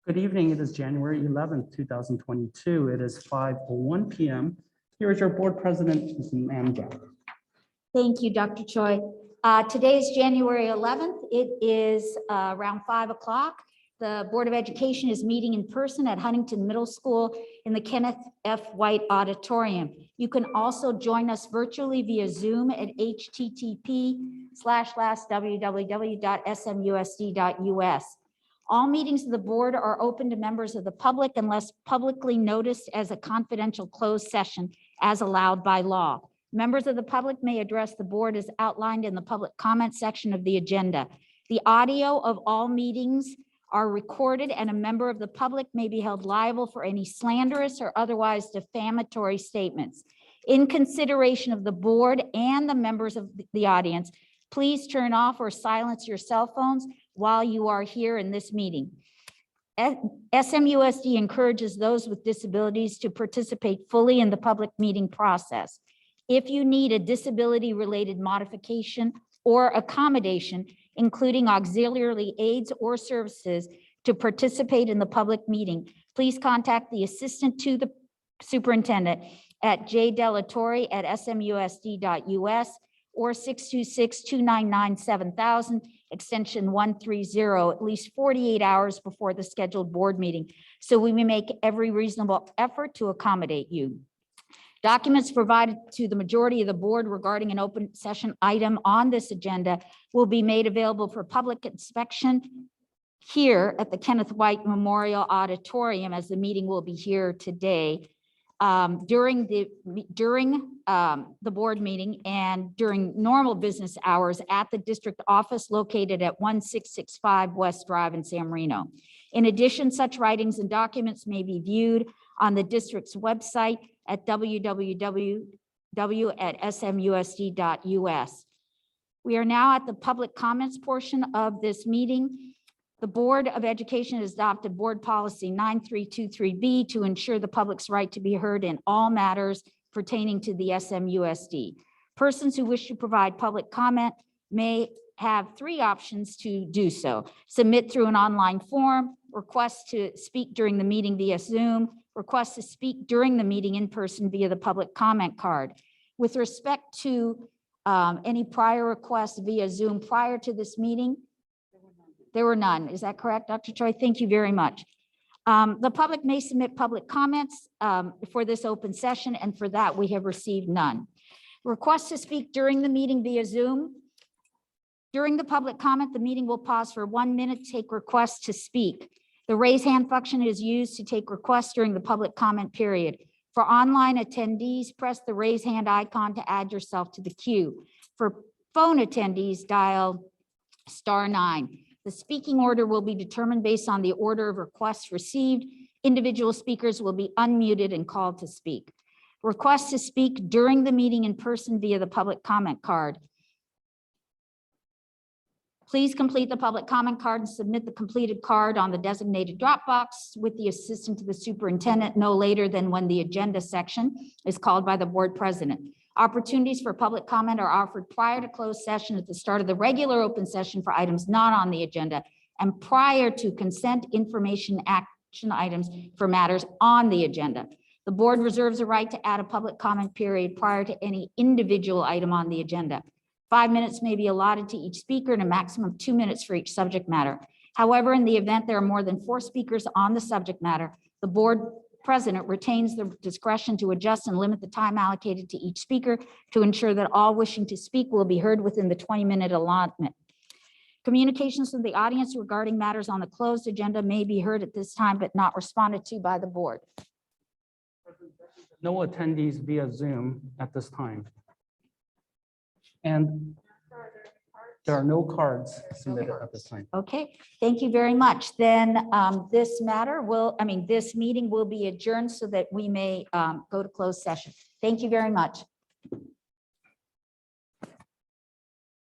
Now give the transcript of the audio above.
Good evening. It is January 11th, 2022. It is 5:01 p.m. Here is your board president, Ms. Mamjack. Thank you, Dr. Choi. Today is January 11th. It is around 5 o'clock. The Board of Education is meeting in person at Huntington Middle School in the Kenneth F. White Auditorium. You can also join us virtually via Zoom at http://www.smusd.us. All meetings of the board are open to members of the public unless publicly noticed as a confidential closed session as allowed by law. Members of the public may address the board as outlined in the public comment section of the agenda. The audio of all meetings are recorded, and a member of the public may be held liable for any slanderous or otherwise defamatory statements. In consideration of the board and the members of the audience, please turn off or silence your cell phones while you are here in this meeting. SMUSD encourages those with disabilities to participate fully in the public meeting process. If you need a disability-related modification or accommodation, including auxiliary aids or services to participate in the public meeting, please contact the assistant to the superintendent at jdellatorre@smusd.us or 626-299-7000, extension 130, at least 48 hours before the scheduled board meeting, so we may make every reasonable effort to accommodate you. Documents provided to the majority of the board regarding an open session item on this agenda will be made available for public inspection here at the Kenneth White Memorial Auditorium, as the meeting will be here today. During the board meeting and during normal business hours at the district office located at 1665 West Drive in San Marino. In addition, such writings and documents may be viewed on the district's website at www.smusd.us. We are now at the public comments portion of this meeting. The Board of Education has adopted Board Policy 9323B to ensure the public's right to be heard in all matters pertaining to the SMUSD. Persons who wish to provide public comment may have three options to do so: submit through an online form, request to speak during the meeting via Zoom, request to speak during the meeting in person via the public comment card. With respect to any prior requests via Zoom prior to this meeting, there were none. Is that correct, Dr. Choi? Thank you very much. The public may submit public comments for this open session, and for that we have received none. Requests to speak during the meeting via Zoom. During the public comment, the meeting will pause for 1 minute to take requests to speak. The raise hand function is used to take requests during the public comment period. For online attendees, press the raise hand icon to add yourself to the queue. For phone attendees, dial *9. The speaking order will be determined based on the order of requests received. Individual speakers will be unmuted and called to speak. Requests to speak during the meeting in person via the public comment card. Please complete the public comment card and submit the completed card on the designated drop box with the assistant to the superintendent no later than when the agenda section is called by the board president. Opportunities for public comment are offered prior to closed session at the start of the regular open session for items not on the agenda and prior to consent information action items for matters on the agenda. The board reserves a right to add a public comment period prior to any individual item on the agenda. 5 minutes may be allotted to each speaker and a maximum of 2 minutes for each subject matter. However, in the event there are more than 4 speakers on the subject matter, the board president retains the discretion to adjust and limit the time allocated to each speaker to ensure that all wishing to speak will be heard within the 20-minute allotment. Communications from the audience regarding matters on the closed agenda may be heard at this time, but not responded to by the board. No attendees via Zoom at this time. And there are no cards submitted at this time. Okay, thank you very much. Then this meeting will be adjourned so that we may go to closed session. Thank you very much.